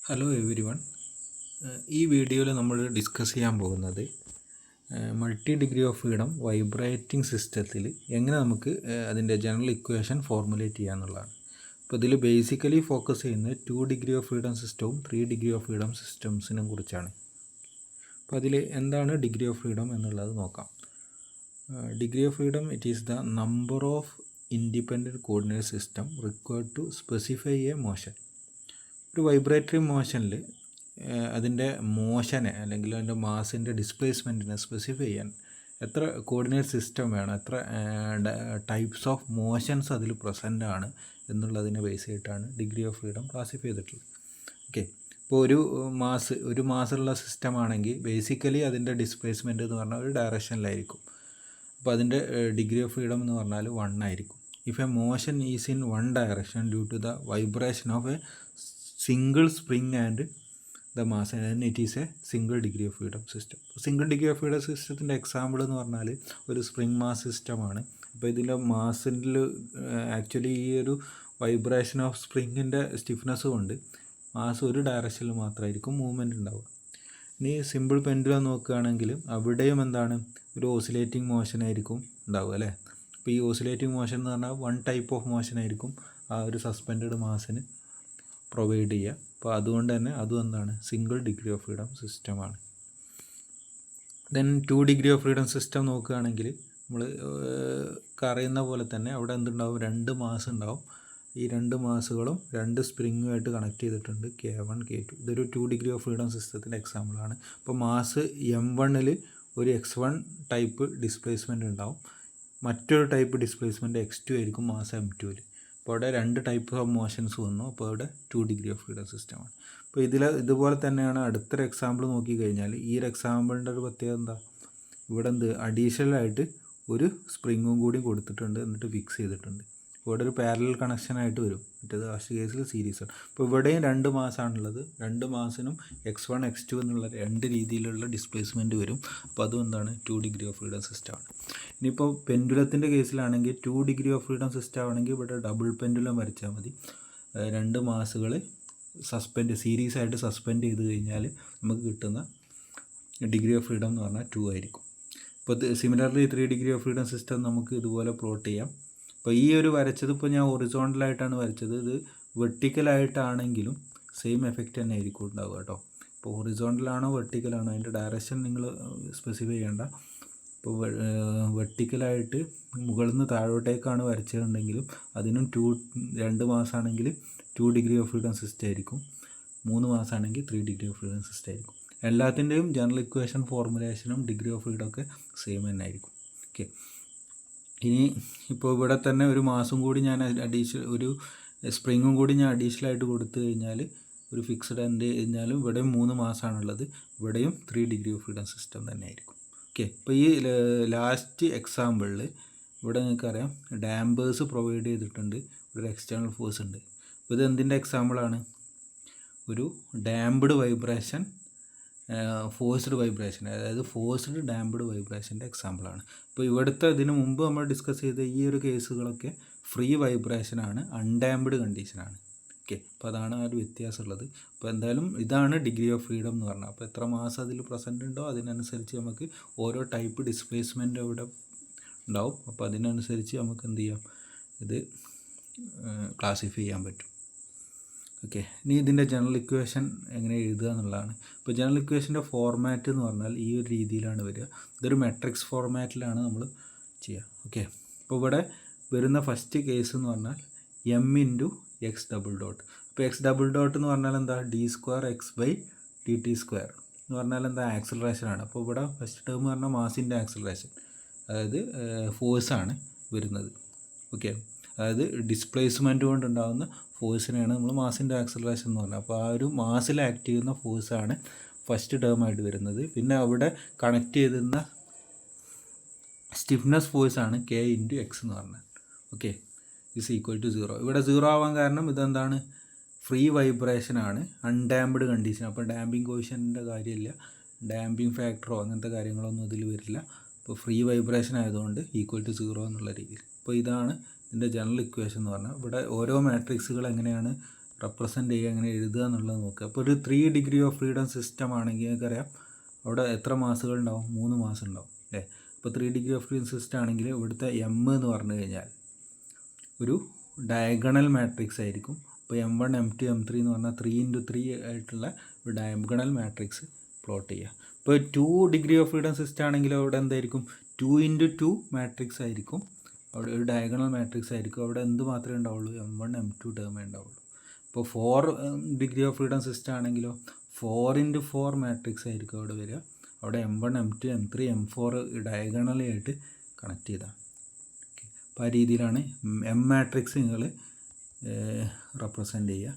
Hello every one. ഈ വീഡിയോയിൽ നമ്മൾ ഡിസ്കസ് ചെയ്യാൻ പോകുന്നത് multi degree of freedom vibrating സിസ്റ്റത്തിൽ എങ്ങനെ നമുക്ക് അതിൻ്റെ ജനറൽ ഇക്വേഷൻ ഫോർമുലേറ്റ് ചെയ്യാന്നുള്ളതാണ്. അപ്പോൾ ഇതിൽ ബേസിക്കലി ഫോക്കസ് ചെയ്യുന്നത് 2 ഡിഗ്രി ഓഫ് ഫ്രീഡം സിസ്റ്റവും 3 ഡിഗ്രി ഓഫ് ഫ്രീഡം സിസ്റ്റംസിനെ കുറിച്ചാണ്. അപ്പോൾ അതിൽ എന്താണ് ഡിഗ്രി ഓഫ് ഫ്രീഡം എന്നുള്ളത് നോക്കാം. Degree of freedom it is the number of independent coordinate system required to specify a motion. ഒരു വൈബ്രേറ്ററി മോഷനിൽ അതിൻ്റെ മോഷനെ അല്ലെങ്കിൽ അതിൻ്റെ മാസിൻ്റെ ഡിസ്പ്ലേസ്മെൻറ്റിനെ സ്പെസിഫൈ ചെയ്യാൻ എത്ര കോർഡിനേറ്റ് സിസ്റ്റം വേണം, എത്ര ടൈപ്സ് ഓഫ് മോഷൻസ് അതിൽ പ്രസൻ്റ് ആണ് എന്നുള്ളതിനെ ബേസ് ചെയ്തിട്ടാണ് ഡിഗ്രി ഓഫ് ഫ്രീഡം ക്ലാസിഫൈ ചെയ്തിട്ടുള്ളത്. ഓക്കെ, ഇപ്പോൾ ഒരു മാസുള്ള സിസ്റ്റം ആണെങ്കിൽ ബേസിക്കലി അതിൻ്റെ ഡിസ്പ്ലേസ്മെൻറ്റ് എന്ന് പറഞ്ഞാൽ ഒരു ഡയറക്ഷനിലായിരിക്കും. അപ്പോൾ അതിൻ്റെ ഡിഗ്രി ഓഫ് ഫ്രീഡം എന്ന് പറഞ്ഞാൽ 1 ആയിരിക്കും. If a motion is in one direction due to the vibration of a single spring and the mass and it is a single degree of freedom system. Single degree of freedom സിസ്റ്റത്തിൻ്റെ example എന്ന് പറഞ്ഞാൽ ഒരു spring mass സിസ്റ്റമാണ്. അപ്പോൾ ഇതിൻ്റെ മാസിൽ actually ഈ ഒരു vibration of സ്പ്രിങ്ങിൻ്റെ stiffness കൊണ്ട് മാസ് ഒരു ഡയറക്ഷനിൽ മാത്രമായിരിക്കും മൂവ്മെൻറ്റ് ഉണ്ടാവുക. ഇനി സിമ്പിൾ പെൻഡുലം നോക്കുകയാണെങ്കിൽ അവിടെയും എന്താണ്, ഒരു ഓസിലേറ്റിംഗ് മോഷൻ ആയിരിക്കും ഉണ്ടാവുക അല്ലേ. അപ്പോൾ ഈ ഓസിലേറ്റിംഗ് മോഷൻ എന്ന് പറഞ്ഞാൽ വൺ ടൈപ്പ് ഓഫ് മോഷൻ ആയിരിക്കും ആ ഒരു സസ്പെൻഡഡ് മാസിന് പ്രൊവൈഡ് ചെയ്യുക. അപ്പോൾ അതുകൊണ്ട് തന്നെ അതും എന്താണ്, സിംഗിൾ ഡിഗ്രി ഓഫ് ഫ്രീഡം സിസ്റ്റമാണ്. Then 2 degree of freedom system നോക്കുകയാണെങ്കിൽ നമ്മൾ അറിയുന്ന പോലെ തന്നെ അവിടെ എന്തുണ്ടാവും, 2 മാസ് ഉണ്ടാവും. ഈ 2 മാസുകളും 2 സ്പ്രിങ്ങുമായിട്ട് കണക്ട് ചെയ്തിട്ടുണ്ട്, K1 K2. ഇതൊരു 2 ഡിഗ്രി ഓഫ് ഫ്രീഡം സിസ്റ്റത്തിൻ്റെ എക്സാമ്പിളാണ്. അപ്പോൾ മാസ് M1ൽ ഒരു X1 ടൈപ്പ് ഡിസ്പ്ലേസ്മെൻറ്റ് ഉണ്ടാവും, മറ്റൊരു ടൈപ്പ് ഡിസ്പ്ലേസ്മെൻറ്റ് X2 ആയിരിക്കും മാസ് M2ൽ. അപ്പോൾ അവിടെ 2 ടൈപ്പ് ഓഫ് മോഷൻസ് വന്നു. അപ്പോൾ അവിടെ 2 ഡിഗ്രി ഓഫ് ഫ്രീഡം സിസ്റ്റമാണ്. അപ്പോൾ ഇതുപോലെ തന്നെയാണ് അടുത്തൊരു എക്സാമ്പിൾ നോക്കിക്കഴിഞ്ഞാൽ ഈ ഒരു എക്സാമ്പിളിൻ്റെ ഒരു പ്രത്യേകത എന്താ, ഇവിടെ അഡീഷണലായിട്ട് ഒരു സ്പ്രിങ്ങും കൂടി കൊടുത്തിട്ടുണ്ട്, എന്നിട്ട് ഫിക്സ് ചെയ്തിട്ടുണ്ട്. ഇവിടെ ഒരു പാരലൽ കണക്ഷനായിട്ട് വരും, മറ്റേത് ഫസ്റ്റ് കേസിൽ സീരീസ് ആണ്. അപ്പോൾ ഇവിടെയും 2 മാസാണുള്ളത്. 2 മാസിനും X1 X2 എന്നുള്ള 2 രീതിയിലുള്ള ഡിസ്പ്ലേസ്മെൻറ്റ് വരും. അപ്പോൾ അതും എന്താണ്, 2 ഡിഗ്രി ഓഫ് ഫ്രീഡം സിസ്റ്റമാണ്. ഇനിയിപ്പോൾ പെൻഡുലത്തിൻ്റെ കേസിലാണെങ്കിൽ 2 ഡിഗ്രി ഓഫ് ഫ്രീഡം സിസ്റ്റം ആണെങ്കിൽ ഇവിടെ ഡബിൾ പെൻഡുലം വരച്ചാൽ മതി. 2 മാസുകൾ സീരീസ് ആയിട്ട് സസ്പെൻഡ് ചെയ്ത് കഴിഞ്ഞാൽ നമുക്ക് കിട്ടുന്ന ഡിഗ്രി ഓഫ് ഫ്രീഡം എന്ന് പറഞ്ഞാൽ 2 ആയിരിക്കും. ഇപ്പോൾ similarly 3 degree of freedom system നമുക്ക് ഇതുപോലെ പ്ലോട്ട് ചെയ്യാം. അപ്പോൾ ഈ ഒരു വരച്ചത് ഇപ്പോൾ ഞാൻ ഹൊറിസോണ്ടലായിട്ടാണ് വരച്ചത്. ഇത് വെർട്ടിക്കലായിട്ടാണെങ്കിലും സെയിം എഫക്റ്റ് തന്നെ ആയിരിക്കും ഉണ്ടാവുക കേട്ടോ. ഇപ്പോൾ ഹൊറിസോണ്ടലാണോ വെർട്ടിക്കലാണോ അതിൻ്റെ ഡയറക്ഷൻ നിങ്ങൾ സ്പെസിഫൈ ചെയ്യേണ്ട. ഇപ്പോൾ വെർട്ടിക്കലായിട്ട് മുകളിൽ നിന്ന് താഴോട്ടേക്കാണ് വരച്ചതുണ്ടെങ്കിലും അതിനും 2 മാസമാണെങ്കിൽ 2 ഡിഗ്രി ഓഫ് ഫ്രീഡം സിസ്റ്റം ആയിരിക്കും, 3 മാസമാണെങ്കിൽ 3 ഡിഗ്രി ഓഫ് ഫ്രീഡം സിസ്റ്റം ആയിരിക്കും. എല്ലാത്തിൻ്റെയും ജനറൽ ഇക്വേഷൻ ഫോർമുലേഷനും ഡിഗ്രി ഓഫ് ഫ്രീഡം ഒക്കെ സെയിം തന്നെ ആയിരിക്കും. ഓക്കെ, ഇനി ഇപ്പോൾ ഇവിടെ തന്നെ ഒരു മാസം കൂടി ഞാൻ ഒരു സ്പ്രിങ്ങും കൂടി ഞാൻ അഡീഷണലായിട്ട് കൊടുത്തു കഴിഞ്ഞാൽ ഒരു ഫിക്സഡ് എന്ത് കഴിഞ്ഞാലും ഇവിടെയും 3 മാസമാണുള്ളത്, ഇവിടെയും 3 ഡിഗ്രി ഓഫ് ഫ്രീഡം സിസ്റ്റം തന്നെ ആയിരിക്കും. ഓക്കെ, ഇപ്പോൾ ഈ ലാസ്റ്റ് എക്സാമ്പിളിൽ ഇവിടെ നിങ്ങൾക്കറിയാം ഡാമ്പേഴ്സ് പ്രൊവൈഡ് ചെയ്തിട്ടുണ്ട്, ഒരു എക്സ്റ്റേണൽ ഫോഴ്സ് ഉണ്ട്. അപ്പോൾ ഇത് എന്തിൻ്റെ എക്സാമ്പിളാണ്, ഒരു ഡാംപ്ഡ് വൈബ്രേഷൻ ഫോഴ്സ്ഡ് വൈബ്രേഷൻ, അതായത് ഫോഴ്സ്ഡ് ഡാംപ്ഡ് വൈബ്രേഷൻ്റെ എക്സാമ്പിളാണ്. ഇപ്പോൾ ഇവിടുത്തെ ഇതിന് മുമ്പ് നമ്മൾ ഡിസ്കസ് ചെയ്ത ഈ ഒരു കേസുകളൊക്കെ ഫ്രീ വൈബ്രേഷനാണ്, അൺഡാംപ്ഡ് കണ്ടീഷനാണ്. ഓക്കെ, അപ്പോൾ അതാണ് ആ ഒരു വ്യത്യാസമുള്ളത്. അപ്പോൾ എന്തായാലും ഇതാണ് ഡിഗ്രി ഓഫ് ഫ്രീഡം എന്ന് പറഞ്ഞാൽ. അപ്പോൾ എത്ര മാസം അതിൽ പ്രസൻറ്റ് ഉണ്ടോ അതിനനുസരിച്ച് നമുക്ക് ഓരോ ടൈപ്പ് ഡിസ്പ്ലേസ്മെൻറ്റ് അവിടെ ഉണ്ടാവും. അപ്പോൾ അതിനനുസരിച്ച് നമുക്ക് എന്ത് ചെയ്യാം, ഇത് ക്ലാസിഫൈ ചെയ്യാൻ പറ്റും. ഓക്കെ, ഇനി ഇതിൻ്റെ ജനറൽ ഇക്വേഷൻ എങ്ങനെ എഴുതുക എന്നുള്ളതാണ്. ഇപ്പോൾ ജനറൽ ഇക്വേഷൻ്റെ ഫോർമാറ്റ് എന്ന് പറഞ്ഞാൽ ഈ ഒരു രീതിയിലാണ് വരിക. ഇതൊരു മെട്രിക്സ് ഫോർമാറ്റിലാണ് നമ്മൾ ചെയ്യുക. ഓക്കെ, ഇപ്പോൾ ഇവിടെ വരുന്ന ഫസ്റ്റ് കേസ് എന്ന് പറഞ്ഞാൽ m×x_. അപ്പോൾ x_. എന്ന് പറഞ്ഞാൽ എന്താ, d²x/dt² എന്ന് പറഞ്ഞാൽ എന്താ, ആക്സിലറേഷനാണ്. അപ്പോൾ ഇവിടെ ഫസ്റ്റ് ടേം എന്ന് പറഞ്ഞാൽ മാസിൻ്റെ ആക്സിലറേഷൻ, അതായത് ഫോഴ്സാണ് വരുന്നത്. ഓക്കെ, അതായത് ഡിസ്പ്ലേസ്മെൻറ്റ് കൊണ്ടുണ്ടാകുന്ന ഫോഴ്സിനെയാണ് നമ്മൾ മാസിൻ്റെ ആക്സിലറേഷൻ എന്ന് പറഞ്ഞത്. അപ്പോൾ ആ ഒരു മാസിൽ ആക്ട് ചെയ്യുന്ന ഫോഴ്സാണ് ഫസ്റ്റ് ടേം ആയിട്ട് വരുന്നത്. പിന്നെ അവിടെ കണക്ട് ചെയ്തിരുന്ന സ്റ്റിഫ്നെസ് ഫോഴ്സാണ് K×x എന്ന് പറഞ്ഞത്. Okay, is equal to 0. ഇവിടെ 0 ആവാൻ കാരണം ഇതെന്താണ്, ഫ്രീ വൈബ്രേഷനാണ്, അൺഡാംപ്ഡ് കണ്ടീഷൻ. അപ്പോൾ ഡാമ്പിങ് കോഷ്യൻ്റെ കാര്യമില്ല, ഡാമ്പിങ് ഫാക്ടറോ അങ്ങനത്തെ കാര്യങ്ങളൊന്നും ഇതിൽ വരില്ല. അപ്പോൾ ഫ്രീ വൈബ്രേഷൻ ആയതുകൊണ്ട് ഈക്വൽ ടു 0 എന്നുള്ള രീതിയിൽ. അപ്പോൾ ഇതാണ് ഇതിൻ്റെ ജനറൽ ഇക്വേഷൻ എന്ന് പറഞ്ഞാൽ. ഇവിടെ ഓരോ മാട്രിക്സുകൾ എങ്ങനെയാണ് റെപ്രസെൻ്റ് ചെയ്യുക, എങ്ങനെ എഴുതുക എന്നുള്ളത് നോക്കുക. അപ്പോൾ ഒരു 3 ഡിഗ്രി ഓഫ് ഫ്രീഡം സിസ്റ്റം ആണെങ്കിൽ നിങ്ങൾക്കറിയാം അവിടെ എത്ര മാസുകൾ ഉണ്ടാവും? 3 മാസം ഉണ്ടാവും അല്ലേ. അപ്പോൾ 3 ഡിഗ്രി ഓഫ് ഫ്രീഡം സിസ്റ്റം ആണെങ്കിൽ ഇവിടുത്തെ എം എന്ന് പറഞ്ഞു കഴിഞ്ഞാൽ ഒരു ഡയഗണൽ മാട്രിക്സ് ആയിരിക്കും. അപ്പോൾ M1 M2 M3 എന്ന് പറഞ്ഞാൽ 3x3 ആയിട്ടുള്ള ഒരു ഡയഗണൽ മാട്രിക്സ് പ്ലോട്ട് ചെയ്യുക. ഇപ്പോൾ 2 ഡിഗ്രി ഓഫ് ഫ്രീഡം സിസ്റ്റം ആണെങ്കിൽ അവിടെ എന്തായിരിക്കും? 2x2 മാട്രിക്സ് ആയിരിക്കും. അവിടെ ഒരു ഡയഗണൽ മാട്രിക്സ് ആയിരിക്കും. അവിടെ എന്ത് മാത്രമേ ഉണ്ടാവുള്ളൂ? M1 M2 ടേമേ ഉണ്ടാവുള്ളൂ. ഇപ്പോൾ 4 ഡിഗ്രി ഓഫ് ഫ്രീഡം സിസ്റ്റം ആണെങ്കിലോ 4x4 മാട്രിക്സ് ആയിരിക്കും അവിടെ വരിക. അവിടെ M1 M2 M3 M4 diagonally ആയിട്ട് കണക്ട് ചെയ്താണ്. അപ്പോൾ ആ രീതിയിലാണ് എം മാട്രിക്സ് നിങ്ങൾ റെപ്രസെൻ്റ് ചെയ്യുക.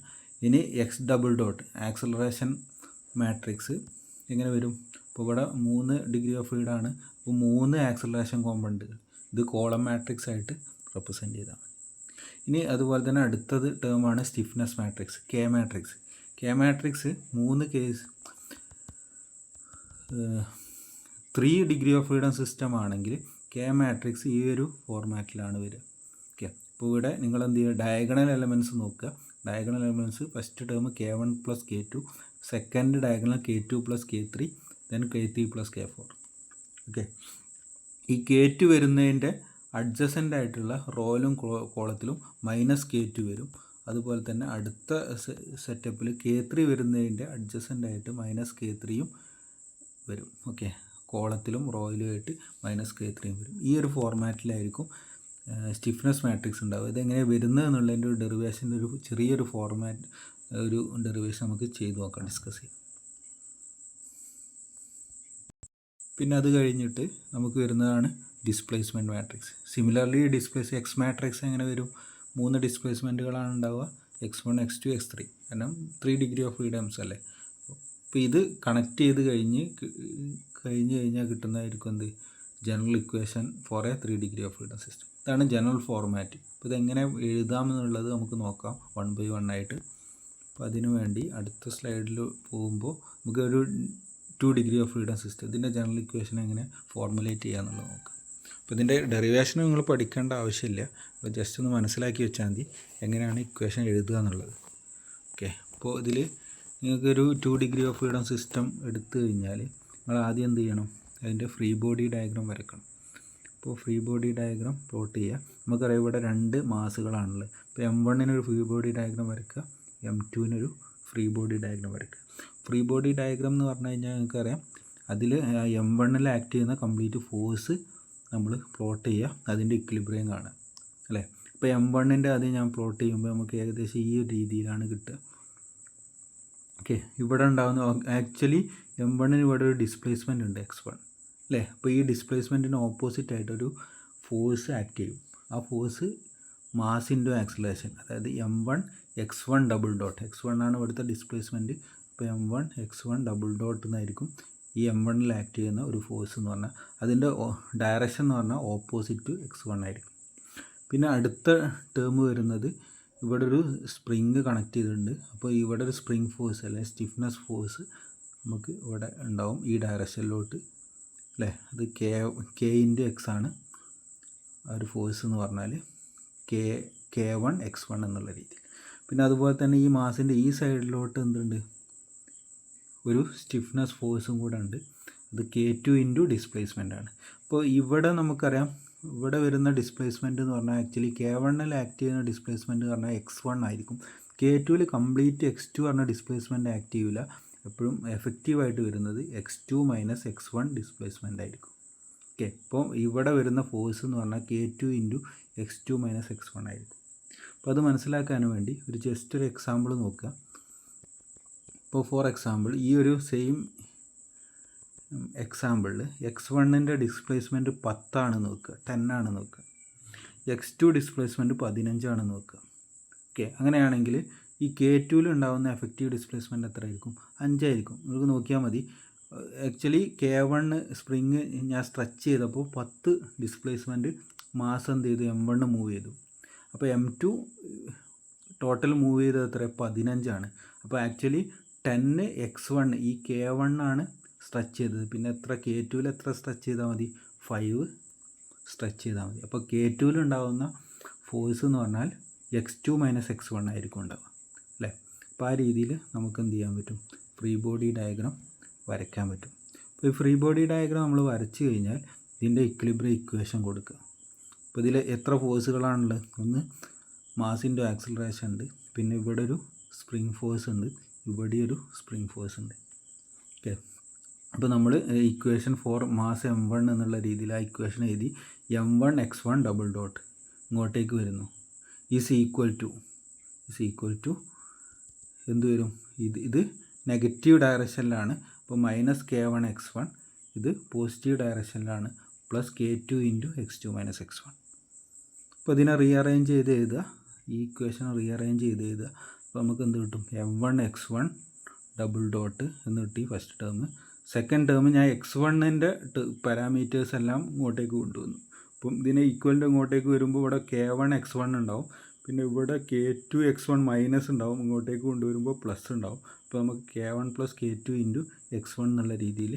ഇനി X double dot acceleration matrix എങ്ങനെ വരും? ഇപ്പോൾ ഇവിടെ 3 ഡിഗ്രി ഓഫ് ഫ്രീഡം ആണ്. അപ്പോൾ 3 ആക്സലറേഷൻ കോമ്പൗണ്ടുകൾ ഇത് കോളം മാട്രിക്സ് ആയിട്ട് റെപ്രസെൻ്റ് ചെയ്താണ്. ഇനി അതുപോലെ തന്നെ അടുത്തത് ടേമാണ് stiffness matrix, K matrix. K matrix 3 case 3 degree of freedom system ആണെങ്കിൽ കെ മാട്രിക്സ് ഈ ഒരു ഫോർമാറ്റിലാണ് വരിക. ഓക്കെ, അപ്പോൾ ഇവിടെ നിങ്ങൾ എന്ത് ചെയ്യുക? ഡയഗണൽ എലമെൻറ്റ്സ് നോക്കുക. Diagonal elements first term K1 + K2, second diagonal K2 + K3, then K3 + K4. Okay, ഈ K2 വരുന്നതിൻ്റെ അഡ്ജസൻ്റ് ആയിട്ടുള്ള റോയിലും കോളത്തിലും -K2 വരും. അതുപോലെ തന്നെ അടുത്ത സെറ്റപ്പിൽ K3 വരുന്നതിൻ്റെ അഡ്ജസൻ്റ് ആയിട്ട് -K3യും വരും. ഓക്കെ, കോളത്തിലും റോയിലുമായിട്ട് -K3യും വരും. ഈ ഒരു ഫോർമാറ്റിലായിരിക്കും സ്റ്റിഫ്നെസ് മാട്രിക്സ് ഉണ്ടാവുക. ഇതെങ്ങനെ വരുന്നത് എന്നുള്ളതിൻ്റെ ഒരു ഡെറിവേഷൻ്റെ ഒരു ചെറിയൊരു ഫോർമാറ്റ് ഒരു ഡെറിവേഷൻ നമുക്ക് ചെയ്ത് നോക്കാം, ഡിസ്കസ് ചെയ്യാം. പിന്നെ അത് കഴിഞ്ഞിട്ട് നമുക്ക് വരുന്നതാണ് displacement matrix. Similarly X matrix എങ്ങനെ വരും? 3 ഡിസ്പ്ലേസ്മെൻറ്റുകളാണ് ഉണ്ടാവുക, x1 x2 x3. കാരണം 3 ഡിഗ്രി ഓഫ് ഫ്രീഡംസ് അല്ലേ. അപ്പോൾ ഇത് കണക്ട് ചെയ്ത് കഴിഞ്ഞ് കഴിഞ്ഞാൽ കിട്ടുന്നതായിരിക്കും എന്ത്? General equation for a 3 degree of freedom system. ഇതാണ് ജനറൽ ഫോർമാറ്റ്. അപ്പോൾ ഇതെങ്ങനെ എഴുതാമെന്നുള്ളത് നമുക്ക് നോക്കാം 1 by 1 ആയിട്ട്. അപ്പോൾ അതിനു വേണ്ടി അടുത്ത സ്ലൈഡിൽ പോകുമ്പോൾ നമുക്ക് ഒരു 2 ഡിഗ്രി ഓഫ് ഫ്രീഡം സിസ്റ്റം ഇതിൻ്റെ ജനറൽ ഇക്വേഷൻ എങ്ങനെ ഫോർമുലേറ്റ് ചെയ്യാമെന്നുള്ളത് നോക്കാം. അപ്പോൾ ഇതിൻ്റെ ഡെറിവേഷൻ നിങ്ങൾ പഠിക്കേണ്ട ആവശ്യമില്ല, അപ്പോൾ ജസ്റ്റ് ഒന്ന് മനസ്സിലാക്കി വെച്ചാൽ മതി എങ്ങനെയാണ് ഇക്വേഷൻ എഴുതുക എന്നുള്ളത്. ഓക്കെ, അപ്പോൾ ഇതിൽ നിങ്ങൾക്കൊരു 2 ഡിഗ്രി ഓഫ് ഫ്രീഡം സിസ്റ്റം എടുത്തു കഴിഞ്ഞാൽ നിങ്ങൾ ആദ്യം എന്ത് ചെയ്യണം? അതിൻ്റെ ഫ്രീ ബോഡി ഡയഗ്രാം വരക്കണം. അപ്പോൾ ഫ്രീ ബോഡി ഡയഗ്രാം പ്ലോട്ട് ചെയ്യുക. നമുക്കറിയാം ഇവിടെ 2 മാസുകളാണുള്ളത്. ഇപ്പോൾ M1-നൊരു ഫ്രീ ബോഡി ഡയഗ്രാം വരയ്ക്കുക, M2-നൊരു ഫ്രീ ബോഡി ഡയഗ്രാം വരയ്ക്കുക. ഫ്രീ ബോഡി ഡയഗ്രാം എന്ന് പറഞ്ഞു കഴിഞ്ഞാൽ നിങ്ങൾക്കറിയാം അതിൽ M1-ൽ ആക്ട് ചെയ്യുന്ന കംപ്ലീറ്റ് ഫോഴ്സ് നമ്മൾ പ്ലോട്ട് ചെയ്യുക, അതിൻ്റെ ഇക്വിലിബ്രിയം കാണുക അല്ലേ. ഇപ്പോൾ M1-ൻ്റെ അത് ഞാൻ പ്ലോട്ട് ചെയ്യുമ്പോൾ നമുക്ക് ഏകദേശം ഈ ഒരു രീതിയിലാണ് കിട്ടുക. ഓക്കെ, ഇവിടെ ഉണ്ടാകുന്ന ആക്ച്വലി M1-ന് ഇവിടെ ഒരു ഡിസ്പ്ലേസ്മെൻ്റ് ഉണ്ട് x1 അല്ലേ. അപ്പോൾ ഈ ഡിസ്പ്ലേസ്മെൻറ്റിന് ഓപ്പോസിറ്റ് ആയിട്ടൊരു ഫോഴ്സ് ആക്ട് ചെയ്യും. ആ ഫോഴ്സ് മാസ് ഇൻറ്റു ആക്സലറേഷൻ, അതായത് M1 x1 double dot, x1 ആണ് ഇവിടുത്തെ ഡിസ്പ്ലേസ്മെൻറ്റ്. അപ്പോൾ M1 x1 ഡബിൾ ഡോട്ട് എന്നായിരിക്കും ഈ M1-ൽ ആക്ട് ചെയ്യുന്ന ഒരു ഫോഴ്സ് എന്ന് പറഞ്ഞാൽ അതിൻ്റെ ഡയറക്ഷൻ എന്ന് പറഞ്ഞാൽ ഓപ്പോസിറ്റ് ടു x1 ആയിരിക്കും. പിന്നെ അടുത്ത ടേം വരുന്നത് ഇവിടെ ഒരു സ്പ്രിങ് കണക്ട് ചെയ്തിട്ടുണ്ട്. അപ്പോൾ ഇവിടെ ഒരു സ്പ്രിങ് ഫോഴ്സ് അല്ലെങ്കിൽ സ്റ്റിഫ്നെസ് ഫോഴ്സ് നമുക്ക് ഇവിടെ ഉണ്ടാവും ഈ ഡയറക്ഷനിലോട്ട് അല്ലേ. അത് K × X ആണ് ആ ഒരു ഫോഴ്സ് എന്ന് പറഞ്ഞാൽ K1 x1 എന്നുള്ള രീതിയിൽ. പിന്നെ അതുപോലെ തന്നെ ഈ മാസിൻ്റെ ഈ സൈഡിലോട്ട് എന്തുണ്ട്? ഒരു സ്റ്റിഫ്നെസ് ഫോഴ്സും കൂടെ ഉണ്ട്. അത് K2 × ഡിസ്പ്ലേസ്മെൻ്റ് ആണ്. അപ്പോൾ ഇവിടെ നമുക്കറിയാം ഇവിടെ വരുന്ന ഡിസ്പ്ലേസ്മെൻറ്റ് എന്ന് പറഞ്ഞാൽ ആക്ച്വലി K1-ൽ ആക്ട് ചെയ്യുന്ന ഡിസ്പ്ലേസ്മെൻറ്റ് എന്ന് പറഞ്ഞാൽ x1 ആയിരിക്കും. K2-ൽ കംപ്ലീറ്റ് x2 പറഞ്ഞ ഡിസ്പ്ലേസ്മെൻറ്റ് ആക്ട് ചെയ്യില്ല. എപ്പോഴും എഫക്റ്റീവായിട്ട് വരുന്നത് x2 - x1 ഡിസ്പ്ലേസ്മെൻ്റ് ആയിരിക്കും. ഓക്കെ, അപ്പോൾ ഇവിടെ വരുന്ന ഫോഴ്സ് എന്ന് പറഞ്ഞാൽ K2 × x2 - x1 ആയിരിക്കും. അപ്പോൾ അത് മനസ്സിലാക്കാൻ വേണ്ടി ഒരു ജസ്റ്റ് ഒരു എക്സാമ്പിൾ നോക്കുക. ഇപ്പോൾ ഫോർ എക്സാമ്പിൾ ഈ ഒരു സെയിം എക്സാമ്പിളിൽ x1-ൻ്റെ ഡിസ്പ്ലേസ്മെൻറ്റ് 10 ആണെന്ന് വെക്കുക, 10 ആണെന്ന് വെക്കുക. x2 ഡിസ്പ്ലേസ്മെൻറ്റ് 15 ആണെന്ന് വെക്കുക. ഓക്കെ, അങ്ങനെയാണെങ്കിൽ ഈ K2-ൽ ഉണ്ടാകുന്ന എഫക്റ്റീവ് ഡിസ്പ്ലേസ്മെൻറ്റ് എത്ര ആയിരിക്കും? 5 ആയിരിക്കും. നിങ്ങൾക്ക് നോക്കിയാൽ മതി. ആക്ച്വലി K1 സ്പ്രിങ് ഞാൻ സ്ട്രെച്ച് ചെയ്തപ്പോൾ 10 ഡിസ്പ്ലേസ്മെൻറ്റ് മാസ് എന്ത് ചെയ്തു? M1 മൂവ് ചെയ്തു. അപ്പോൾ M2 ടോട്ടൽ മൂവ് ചെയ്തത് എത്ര? 15 ആണ്. അപ്പോൾ ആക്ച്വലി 10 x1 ഈ K1 ആണ് സ്ട്രെച്ച് ചെയ്തത്. പിന്നെ എത്ര K2-ൽ എത്ര സ്ട്രെച്ച് ചെയ്താൽ മതി? 5 സ്ട്രെച്ച് ചെയ്താൽ മതി. അപ്പോൾ K2-ൽ ഉണ്ടാകുന്ന ഫോഴ്സ് എന്ന് പറഞ്ഞാൽ x2 - x1 ആയിരിക്കും ഉണ്ടാവുക അല്ലേ. അപ്പോൾ ആ രീതിയിൽ നമുക്ക് എന്ത് ചെയ്യാൻ പറ്റും, ഫ്രീ ബോഡി ഡയഗ്രാം വരയ്ക്കാൻ പറ്റും. അപ്പോൾ ഈ ഫ്രീ ബോഡി ഡയഗ്രാം നമ്മൾ വരച്ച് കഴിഞ്ഞാൽ ഇതിൻ്റെ ഇക്വിലിബ്രിയം ഇക്വേഷൻ കൊടുക്കുക. അപ്പോൾ ഇതിൽ എത്ര ഫോഴ്സുകളാണുള്ളത്? ഒന്ന് മാസ് ഇൻറ്റു ആക്സിലറേഷൻ ഉണ്ട്, പിന്നെ ഇവിടെ ഒരു സ്പ്രിങ് ഫോഴ്സ് ഉണ്ട്, ഇവിടെ ഒരു സ്പ്രിങ് ഫോഴ്സ് ഉണ്ട്. ഓക്കെ, അപ്പോൾ നമ്മൾ ഇക്വേഷൻ ഫോർ മാസ് m1 എന്നുള്ള രീതിയിൽ ആ ഇക്വേഷൻ എഴുതി m1 x1 ഡബിൾ ഡോട്ട് ഇങ്ങോട്ടേക്ക് വരുന്നു ഈസ് ഈക്വൽ ടു എന്ത് വരും, ഇത് നെഗറ്റീവ് ഡയറക്ഷനിലാണ്. അപ്പോൾ -k1 x1, ഇത് പോസിറ്റീവ് ഡയറക്ഷനിലാണ്, plus k2 into x2 minus x1. അപ്പോൾ ഇതിനെ റീഅറേഞ്ച് ചെയ്ത് എഴുതുക, ഈ ഇക്വേഷൻ റീഅറേഞ്ച് ചെയ്ത് എഴുതുക. അപ്പോൾ നമുക്ക് എന്ത് കിട്ടും, m1 x1 ഡബിൾ ഡോട്ട് എന്ന് കിട്ടി ഫസ്റ്റ് ടേം. സെക്കൻഡ് ടേം ഞാൻ x1ൻ്റെ പാരാമീറ്റേഴ്സ് എല്ലാം ഇങ്ങോട്ടേക്ക് കൊണ്ടുവന്നു. അപ്പം ഇതിനെ ഈക്വലിൻ്റെ ഇങ്ങോട്ടേക്ക് വരുമ്പോൾ ഇവിടെ k1 x1 ഉണ്ടാവും, പിന്നെ ഇവിടെ k2 x1 മൈനസ് ഉണ്ടാവും, ഇങ്ങോട്ടേക്ക് കൊണ്ടുവരുമ്പോൾ പ്ലസ് ഉണ്ടാവും. അപ്പോൾ നമുക്ക് k1 plus k2 into x1 എന്നുള്ള രീതിയിൽ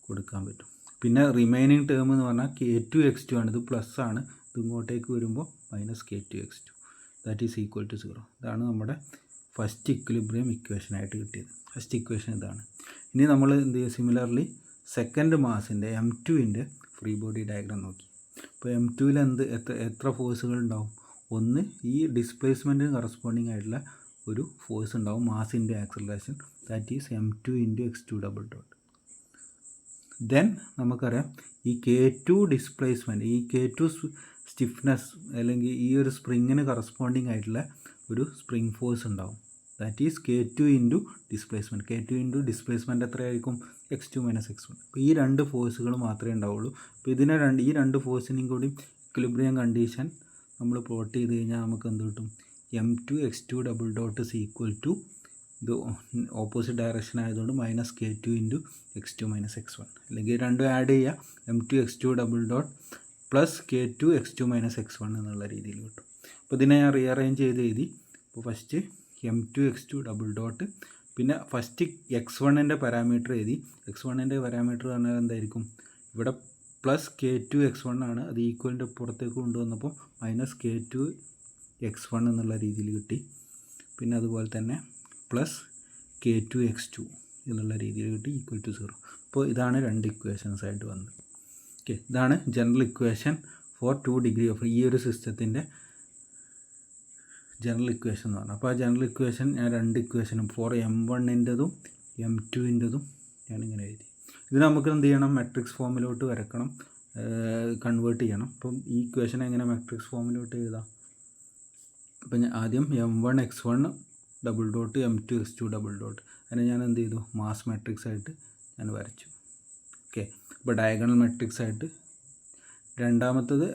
കൊടുക്കാൻ പറ്റും. പിന്നെ റിമൈനിങ് ടേം എന്ന് പറഞ്ഞാൽ k2 x2 ആണ്, ഇത് പ്ലസ് ആണ്, ഇത് ഇങ്ങോട്ടേക്ക് വരുമ്പോൾ -k2 x2 that is equal to 0. ഇതാണ് നമ്മുടെ ഫസ്റ്റ് ഇക്വിലിബ്രിയം ഇക്വേഷനായിട്ട് കിട്ടിയത്. ഫസ്റ്റ് ഇക്വേഷൻ ഇതാണ്. ഇനി നമ്മൾ എന്ത് ചെയ്യും, സിമിലർലി സെക്കൻഡ് മാസിൻ്റെ m2ൻ്റെ ഫ്രീ ബോഡി ഡയഗ്രാം നോക്കി. അപ്പോൾ m2ൽ എത്ര ഫോഴ്സുകൾ ഉണ്ടാവും? ഒന്ന് ഈ ഡിസ്പ്ലേസ്മെൻറ്റിന് കറസ്പോണ്ടിങ് ആയിട്ടുള്ള ഒരു ഫോഴ്സ് ഉണ്ടാവും, mass into acceleration, that is m2 into x2 double dot. Then നമുക്കറിയാം ഈ k2 ഡിസ്പ്ലേസ്മെൻറ്റ്, ഈ k2 സ്റ്റിഫ്നെസ് അല്ലെങ്കിൽ ഈ ഒരു സ്പ്രിങ്ങിന് കറസ്പോണ്ടിങ് ആയിട്ടുള്ള ഒരു സ്പ്രിങ് ഫോഴ്സ് ഉണ്ടാവും, that is k2 into displacement. k2 into displacement എത്രയായിരിക്കും, x2 മൈനസ് x1. അപ്പോൾ ഈ രണ്ട് ഫോഴ്സുകൾ മാത്രമേ ഉണ്ടാവുള്ളൂ. അപ്പോൾ ഈ രണ്ട് ഫോഴ്സിനെയും കൂടി ഇക്വിലിബ്രിയം കണ്ടീഷൻ നമ്മൾ പ്ലോട്ട് ചെയ്ത് കഴിഞ്ഞാൽ നമുക്ക് എന്ത് കിട്ടും, m2 x2 double dot is equal to, ഇത് ഓപ്പോസിറ്റ് ഡയറക്ഷൻ ആയതുകൊണ്ട് -k2 into x2 minus x1, അല്ലെങ്കിൽ രണ്ടും ആഡ് ചെയ്യുക, m2 x2 double dot plus k2 x2 minus x1 എന്നുള്ള രീതിയിൽ കിട്ടും. അപ്പോൾ ഇതിനെ ഞാൻ റീഅറേഞ്ച് ചെയ്ത് എഴുതി. അപ്പോൾ first m2 x2 double dot, പിന്നെ ഫസ്റ്റ് x1ൻ്റെ പാരാമീറ്റർ എഴുതി. x1ൻ്റെ പാരാമീറ്റർ പറഞ്ഞാൽ എന്തായിരിക്കും, ഇവിടെ പ്ലസ് k2 x1 ആണ്, അത് ഈക്വലിൻ്റെ പുറത്തേക്ക് കൊണ്ടുവന്നപ്പോൾ -k2 x1 എന്നുള്ള രീതിയിൽ കിട്ടി. പിന്നെ അതുപോലെ തന്നെ പ്ലസ് k2 x2 എന്നുള്ള രീതിയിൽ കിട്ടി, ഈക്വൽ ടു 0. അപ്പോൾ ഇതാണ് രണ്ട് ഇക്വേഷൻസ് ആയിട്ട് വന്നത്. ഓക്കെ, ഇതാണ് general equation for 2 degree of ഈ ഒരു സിസ്റ്റത്തിൻ്റെ ജനറൽ ഇക്വേഷൻ എന്ന് പറഞ്ഞാൽ. അപ്പോൾ ആ ജനറൽ ഇക്വേഷൻ ഞാൻ രണ്ട് ഇക്വേഷനും ഫോർ m1ൻ്റെതും m2ൻ്റെതും ഞാനിങ്ങനെ എഴുതി. ഇത് നമുക്ക് എന്ത് ചെയ്യണം, മെട്രിക്സ് ഫോമിലോട്ട് വരക്കണം, കൺവേർട്ട് ചെയ്യണം. അപ്പം ഈ ഇക്വേഷൻ എങ്ങനെ മെട്രിക്സ് ഫോമിലോട്ട് എഴുതാം? അപ്പം ഞാൻ ആദ്യം m1 x1 double dot m2 x2 double dot, അതിനെ ഞാൻ എന്ത് ചെയ്തു, മാസ് മെട്രിക്സ് ആയിട്ട് ഞാൻ വരച്ചു. ഓക്കെ, അപ്പോൾ ഡയഗണൽ മെട്രിക്സ് ആയിട്ട്. രണ്ടാമത്തത്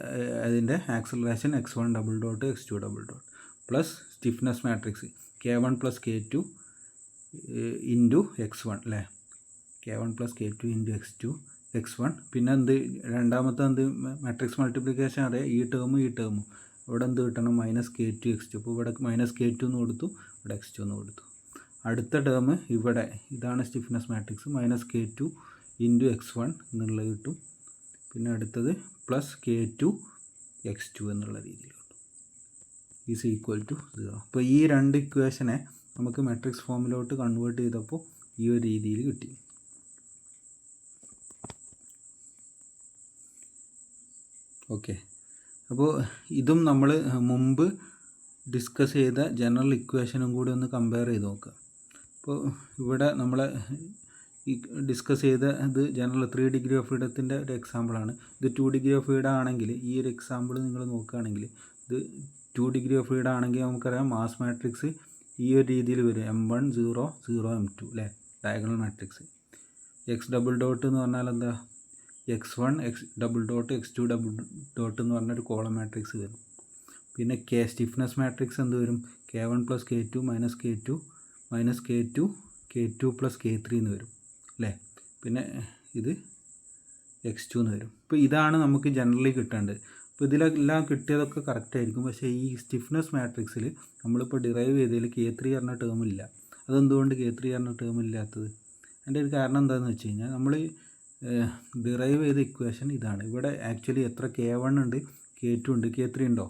അതിൻ്റെ acceleration x1 double dot x2 double dot plus stiffness matrix k1 plus k2 into x1 അല്ലേ, k1 plus k2 into x1. പിന്നെ എന്ത് രണ്ടാമത്തെ എന്ത് മാട്രിക്സ് മൾട്ടിപ്ലിക്കേഷൻ അറിയാം, ഈ ടേമും ഇവിടെ എന്ത് കിട്ടണം, -k2 x2. അപ്പോൾ ഇവിടെ -k2 എന്ന് കൊടുത്തു, ഇവിടെ x2 എന്ന് കൊടുത്തു. അടുത്ത ടേം ഇവിടെ ഇതാണ് stiffness matrix, -k2 into x1 എന്നുള്ളത് കിട്ടും. പിന്നെ അടുത്തത് പ്ലസ് k2 x2 എന്നുള്ള രീതിയിൽ കിട്ടും, ഈസ് ഈക്വൽ ടു 0. അപ്പോൾ ഈ രണ്ട് ഇക്വേഷനെ നമുക്ക് മാട്രിക്സ് ഫോമിലോട്ട് കൺവേർട്ട് ചെയ്തപ്പോൾ ഈ ഒരു രീതിയിൽ കിട്ടി. ഓക്കെ, അപ്പോൾ ഇതും നമ്മൾ മുമ്പ് ഡിസ്കസ് ചെയ്ത ജനറൽ ഇക്വേഷനും കൂടി ഒന്ന് കമ്പയർ ചെയ്ത് നോക്കുക. അപ്പോൾ ഇവിടെ നമ്മൾ ഈ ഡിസ്കസ് ചെയ്ത ഇത് ജനറൽ 3 ഡിഗ്രി ഓഫ് ഫ്രീഡത്തിൻ്റെ ഒരു എക്സാമ്പിളാണ്. ഇത് 2 ഡിഗ്രി ഓഫ് ഫ്രീഡം ആണെങ്കിൽ ഈ ഒരു എക്സാമ്പിൾ നിങ്ങൾ നോക്കുകയാണെങ്കിൽ ഇത് 2 ഡിഗ്രി ഓഫ് ഫ്രീഡം ആണെങ്കിൽ നമുക്കറിയാം മാസ് മാട്രിക്സ് ഈ ഒരു രീതിയിൽ വരും, m1 0 0 m2 അല്ലേ, diagonal matrix. x double dot എന്ന് പറഞ്ഞാൽ എന്താ, x1 x double dot x2 double dot എന്ന് പറഞ്ഞൊരു കോളം മാട്രിക്സ് വരും. പിന്നെ സ്റ്റിഫ്നെസ് മാട്രിക്സ് എന്ത് വരും, k1 plus k2 minus k2 plus k3 എന്ന് വരും അല്ലേ. പിന്നെ ഇത് x2 എന്ന് വരും. ഇപ്പോൾ ഇതാണ് നമുക്ക് ജനറലി കിട്ടേണ്ടത്. അപ്പോൾ ഇതിലെല്ലാം കിട്ടിയതൊക്കെ കറക്റ്റ് ആയിരിക്കും. പക്ഷേ ഈ സ്റ്റിഫ്നെസ് മാട്രിക്സിൽ നമ്മളിപ്പോൾ ഡിറൈവ് ചെയ്തതിൽ k3 പറഞ്ഞ ടേം ഇല്ല. അതെന്തുകൊണ്ട് k3 പറഞ്ഞ ടേം ഇല്ലാത്തത്? അതിൻ്റെ ഒരു കാരണം എന്താണെന്ന് വെച്ച് കഴിഞ്ഞാൽ നമ്മൾ ഡിറൈവ് ചെയ്ത ഇക്വേഷൻ ഇതാണ്. ഇവിടെ ആക്ച്വലി എത്ര k1 ഉണ്ട്, k2 ഉണ്ട്, k3 ഉണ്ടോ?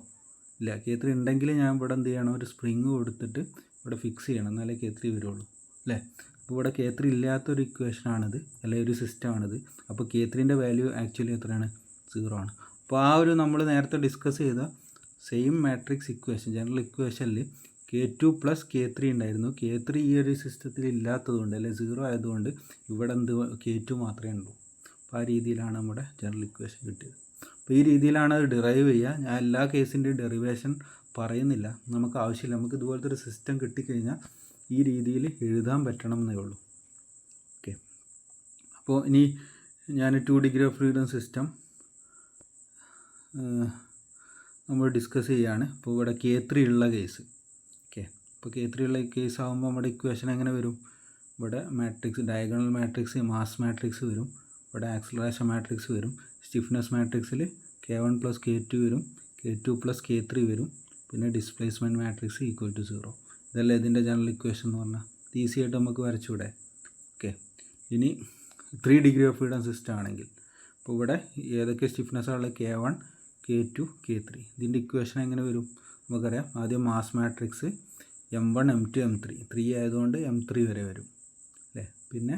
ഇല്ല. k3 ഉണ്ടെങ്കിൽ ഞാൻ ഇവിടെ എന്ത് ചെയ്യണം, ഒരു സ്പ്രിങ് കൊടുത്തിട്ട് ഇവിടെ ഫിക്സ് ചെയ്യണം, എന്നാലേ K3 വരുള്ളൂ അല്ലേ. അപ്പോൾ ഇവിടെ K3 ഇല്ലാത്തൊരു ഇക്വേഷനാണിത്, അല്ലെങ്കിൽ ഒരു സിസ്റ്റമാണിത്. അപ്പോൾ K3ൻ്റെ വാല്യൂ ആക്ച്വലി എത്രയാണ്? 0 ആണ്. അപ്പോൾ ആ ഒരു നമ്മൾ നേരത്തെ ഡിസ്കസ് ചെയ്ത സെയിം മാട്രിക്സ് ഇക്വേഷൻ, ജനറൽ ഇക്വേഷനിൽ K2 + K3 ഉണ്ടായിരുന്നു. K3 ഈ ഒരു സിസ്റ്റത്തിൽ ഇല്ലാത്തതുകൊണ്ട്, അല്ലെങ്കിൽ 0 ആയതുകൊണ്ട് ഇവിടെ K2 മാത്രമേ ഉള്ളൂ. അപ്പോൾ ആ രീതിയിലാണ് നമ്മുടെ ജനറൽ ഇക്വേഷൻ കിട്ടിയത്. അപ്പോൾ ഈ രീതിയിലാണ് അത് ഡിറൈവ് ചെയ്യുക. ഞാൻ എല്ലാ കേസിൻ്റെയും ഡെറിവേഷൻ പറയുന്നില്ല, നമുക്ക് ആവശ്യമില്ല. നമുക്ക് ഇതുപോലത്തെ ഒരു സിസ്റ്റം കിട്ടിക്കഴിഞ്ഞാൽ ഈ രീതിയിൽ എഴുതാൻ പറ്റണം എന്നേ ഉള്ളൂ. ഓക്കെ, അപ്പോൾ ഇനി ഞാൻ 2 ഡിഗ്രി ഓഫ് ഫ്രീഡം സിസ്റ്റം നമ്മൾ ഡിസ്കസ് ചെയ്യുകയാണ്. ഇപ്പോൾ ഇവിടെ K3 ഉള്ള കേസ്. ഓക്കെ, ഇപ്പോൾ K3 ഉള്ള കേസ് ആകുമ്പോൾ നമ്മുടെ ഇക്വേഷൻ എങ്ങനെ വരും? ഇവിടെ matrix, diagonal matrix, mass matrix വരും. ഇവിടെ ആക്സിലറേഷൻ മാട്രിക്സ് വരും. സ്റ്റിഫ്നെസ് മാട്രിക്സിൽ K1 + K2 വരും, K2 + K3 വരും. പിന്നെ ഡിസ്പ്ലേസ്മെൻറ്റ് മാട്രിക്സ് = 0. ഇതല്ല ഇതിൻ്റെ ജനറൽ ഇക്വേഷൻ എന്ന് പറഞ്ഞാൽ. ഈസി ആയിട്ട് നമുക്ക് വരച്ചൂടെ? ഓക്കെ, ഇനി 3 ഡിഗ്രി ഓഫ് ഫ്രീഡം സിസ്റ്റം ആണെങ്കിൽ ഇപ്പോൾ ഇവിടെ ഏതൊക്കെ സ്റ്റിഫ്നെസ്സാണ്? K1, K2, K3. ഇതിൻ്റെ ഇക്വേഷൻ എങ്ങനെ വരും? നമുക്കറിയാം. ആദ്യം mass matrix M1, M2, M3. 3 ആയതുകൊണ്ട് M3 വരെ വരും അല്ലേ. പിന്നെ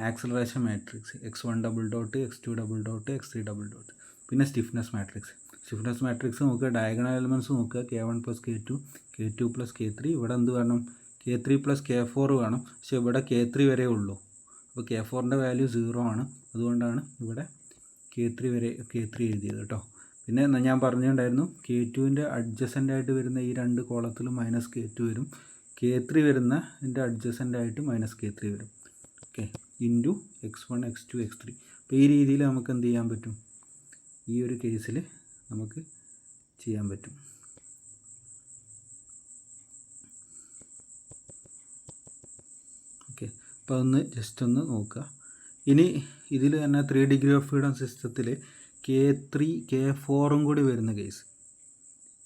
acceleration matrix x1 double dot, x2 double dot, x3 double dot. പിന്നെ സ്റ്റിഫ്നെസ് മാട്രിക്സ്. സ്റ്റിഫ്നെസ് മാട്രിക്സ് നോക്കുക, ഡയഗണൽ എലമെൻറ്റ്സ് നോക്കുക. K1 + K2, K2 + K3. ഇവിടെ എന്ത് വേണം? K3 + K4 വേണം. പക്ഷേ ഇവിടെ K3 വരെ ഉള്ളൂ. അപ്പോൾ K4ൻ്റെ വാല്യൂ 0 ആണ്. അതുകൊണ്ടാണ് ഇവിടെ K3 എഴുതിയത് കേട്ടോ. പിന്നെ ഞാൻ പറഞ്ഞിട്ടുണ്ടായിരുന്നു K2ൻ്റെ അഡ്ജസൻ്റായിട്ട് വരുന്ന ഈ 2 കോളത്തിലും -K2 വരും. K3 വരുന്നതിൻ്റെ അഡ്ജസൻ്റായിട്ട് -K3 വരും. Okay, into x1, x2, x3. അപ്പോൾ ഈ രീതിയിൽ നമുക്ക് എന്ത് ചെയ്യാൻ പറ്റും? ഈ ഒരു കേസിൽ നമുക്ക് ചെയ്യാൻ പറ്റും. ഓക്കെ, അപ്പോൾ അതൊന്ന് ജസ്റ്റ് ഒന്ന് നോക്കുക. ഇനി ഇതിൽ തന്നെ 3 ഡിഗ്രി ഓഫ് ഫ്രീഡം സിസ്റ്റത്തിൽ K3, K4 കൂടി വരുന്ന കേസ്.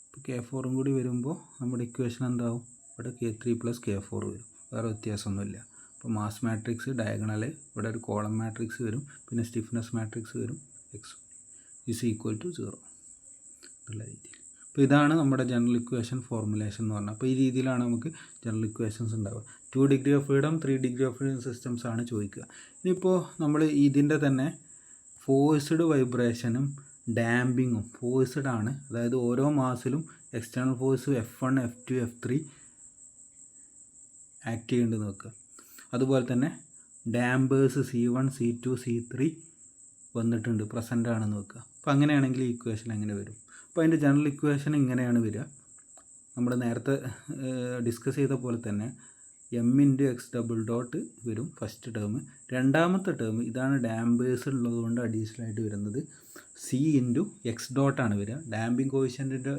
ഇപ്പോൾ K4 കൂടി വരുമ്പോൾ നമ്മുടെ ഇക്വേഷൻ എന്താവും? ഇവിടെ K3 + K4 വരും. വേറെ വ്യത്യാസമൊന്നുമില്ല. അപ്പോൾ മാസ് മാട്രിക്സ് ഡയഗണൽ, ഇവിടെ ഒരു കോളം മാട്രിക്സ് വരും. പിന്നെ സ്റ്റിഫ്നെസ് മാട്രിക്സ് വരും. x = 0 എന്നുള്ള രീതിയിൽ. അപ്പോൾ ഇതാണ് നമ്മുടെ ജനറൽ ഇക്വേഷൻ ഫോർമുലേഷൻ എന്ന് പറഞ്ഞാൽ. അപ്പോൾ ഈ രീതിയിലാണ് നമുക്ക് ജനറൽ ഇക്വേഷൻസ് ഉണ്ടാവുക. 2 degree of freedom, 3 degree of freedom systems ആണ് ചോദിക്കുക. ഇനിയിപ്പോൾ നമ്മൾ ഇതിൻ്റെ തന്നെ ഫോഴ്സ്ഡ് വൈബ്രേഷനും ഡാമ്പിങ്ങും ഫോഴ്സ്ഡ് ആണ്. അതായത് ഓരോ മാസിലും external force F1, F2, F3 act ചെയ്യേണ്ടത് നോക്കുക. അതുപോലെ തന്നെ ഡാമ്പേഴ്സ് C1, C2, C3 വന്നിട്ടുണ്ട്, പ്രസൻ്റ് ആണെന്ന് വെക്കുക. അപ്പോൾ അങ്ങനെയാണെങ്കിൽ ഈ ഇക്വേഷൻ എങ്ങനെ വരും? അപ്പോൾ അതിൻ്റെ ജനറൽ ഇക്വേഷൻ ഇങ്ങനെയാണ് വരിക. നമ്മൾ നേരത്തെ ഡിസ്കസ് ചെയ്ത പോലെ തന്നെ m × x ഡബിൾ ഡോട്ട് വരും ഫസ്റ്റ് ടേം. രണ്ടാമത്തെ ടേം ഇതാണ് ഡാമ്പേഴ്സ് ഉള്ളതുകൊണ്ട് അഡീഷണൽ ആയിട്ട് വരുന്നത് c × x ഡോട്ടാണ് വരിക. ഡാമ്പിങ് കോയിഷ്യൻറ്റിൻ്റെ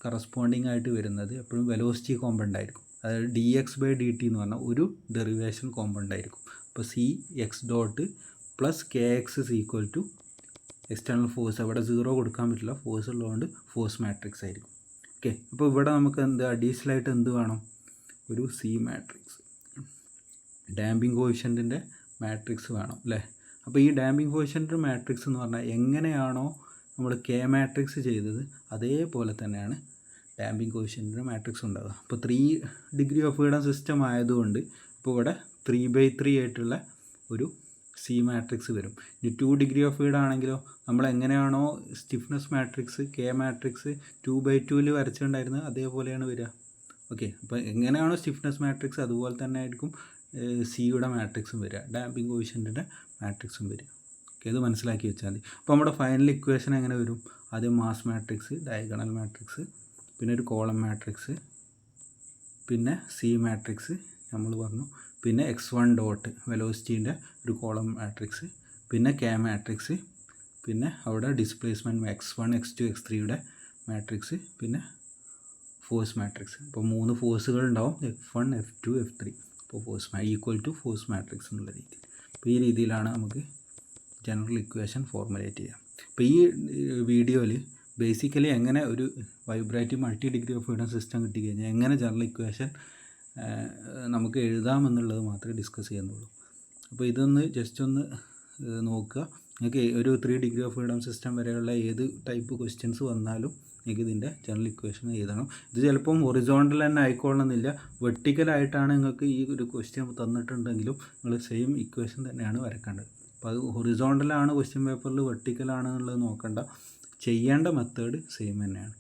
കറസ്പോണ്ടിങ് ആയിട്ട് വരുന്നത് എപ്പോഴും വെലോസിറ്റി കോമ്പൗണ്ട് ആയിരിക്കും. അതായത് dx/dt എന്ന് പറഞ്ഞാൽ ഒരു ഡെറിവേഷൻ കോമ്പൗണ്ട് ആയിരിക്കും. അപ്പോൾ c x dot + kx = external force. അവിടെ 0 കൊടുക്കാൻ പറ്റില്ല, ഫോഴ്സ് ഉള്ളതുകൊണ്ട് ഫോഴ്സ് മാട്രിക്സ് ആയിരിക്കും. ഓക്കെ, അപ്പോൾ ഇവിടെ നമുക്ക് അഡീഷണൽ ആയിട്ട് എന്ത് വേണം? ഒരു C മാട്രിക്സ്, ഡാമ്പിങ് കോയിഷ്യൻറ്റിൻ്റെ മാട്രിക്സ് വേണം അല്ലേ. അപ്പോൾ ഈ ഡാമ്പിങ് കോയിഷ്യൻറ്റ് മാട്രിക്സ് എന്ന് പറഞ്ഞാൽ എങ്ങനെയാണോ നമ്മൾ K മാട്രിക്സ് ചെയ്തത് അതേപോലെ തന്നെയാണ് ഡാമ്പിങ് കോയിഷ്യൻറ്റിൻ്റെ മാട്രിക്സ് ഉണ്ടാകുക. അപ്പോൾ 3 ഡിഗ്രി ഓഫ് ഫ്രീഡം സിസ്റ്റം ആയതുകൊണ്ട് ഇപ്പോൾ ഇവിടെ 3/3 ആയിട്ടുള്ള ഒരു C മാട്രിക്സ് വരും. ഇനി 2 ഡിഗ്രി ഓഫ് ഫ്രീഡം ആണെങ്കിലോ നമ്മൾ എങ്ങനെയാണോ സ്റ്റിഫ്നെസ് മാട്രിക്സ് K മാട്രിക്സ് 2/2 വരച്ചിട്ടുണ്ടായിരുന്നത് അതേപോലെയാണ് വരിക. ഓക്കെ, അപ്പോൾ എങ്ങനെയാണോ സ്റ്റിഫ്നെസ് മാട്രിക്സ് അതുപോലെ തന്നെ ആയിരിക്കും സിയുടെ മാട്രിക്സും വരിക, ഡാമ്പിങ് കോയിഷ്യൻറ്റിൻ്റെ മാട്രിക്സും വരിക. ഓക്കെ, ഇത് മനസ്സിലാക്കി വെച്ചാൽ മതി. അപ്പോൾ നമ്മുടെ ഫൈനൽ ഇക്വേഷൻ എങ്ങനെ വരും? ആദ്യം മാസ് മാട്രിക്സ്, ഡയഗണൽ മാട്രിക്സ്, പിന്നെ ഒരു കോളം മാട്രിക്സ്, പിന്നെ C മാട്രിക്സ് നമ്മൾ പറഞ്ഞു, പിന്നെ x1 ഡോട്ട് വെലോസിറ്റീൻ്റെ ഒരു കോളം മാട്രിക്സ്, പിന്നെ K മാട്രിക്സ്, പിന്നെ അവിടെ ഡിസ്പ്ലേസ്മെൻറ്റ് x1, x2, x3യുടെ മാട്രിക്സ്, പിന്നെ ഫോഴ്സ് മാട്രിക്സ്. അപ്പോൾ 3 ഫോഴ്സുകൾ ഉണ്ടാവും, F1, F2, F3. അപ്പോൾ ഫോഴ്സ് = ഫോഴ്സ് മാട്രിക്സ് എന്നുള്ള രീതി. അപ്പോൾ ഈ രീതിയിലാണ് നമുക്ക് ജനറൽ ഇക്വേഷൻ ഫോർമുലേറ്റ് ചെയ്യാം. അപ്പോൾ ഈ വീഡിയോയിൽ ബേസിക്കലി എങ്ങനെ ഒരു vibrative multi degree of freedom system കിട്ടിക്കഴിഞ്ഞാൽ എങ്ങനെ ജനറൽ ഇക്വേഷൻ നമുക്ക് എഴുതാമെന്നുള്ളത് മാത്രമേ ഡിസ്കസ് ചെയ്യുന്നുള്ളൂ. അപ്പോൾ ഇതൊന്ന് ജസ്റ്റ് ഒന്ന് നോക്കുക. നിങ്ങൾക്ക് ഒരു 3 ഡിഗ്രി ഓഫ് ഫ്രീഡം സിസ്റ്റം വരെയുള്ള ഏത് ടൈപ്പ് ക്വസ്റ്റ്യൻസ് വന്നാലും നിങ്ങൾക്ക് ഇതിൻ്റെ ജനറൽ ഇക്വേഷൻ എഴുതണം. ഇത് ചിലപ്പം ഹൊറിസോണ്ടൽ തന്നെ ആയിക്കൊള്ളണമെന്നില്ല, വെർട്ടിക്കലായിട്ടാണ് നിങ്ങൾക്ക് ഈ ഒരു ക്വസ്റ്റ്യൻ തന്നിട്ടുണ്ടെങ്കിലും നിങ്ങൾ സെയിം ഇക്വേഷൻ തന്നെയാണ് വരക്കേണ്ടത്. അപ്പോൾ അത് ഹൊറിസോണ്ടലാണ് ക്വസ്റ്റ്യൻ പേപ്പറിൽ വെർട്ടിക്കലാണെന്നുള്ളത് നോക്കണ്ട, ചെയ്യേണ്ട മെത്തേഡ് സെയിം തന്നെയാണ്.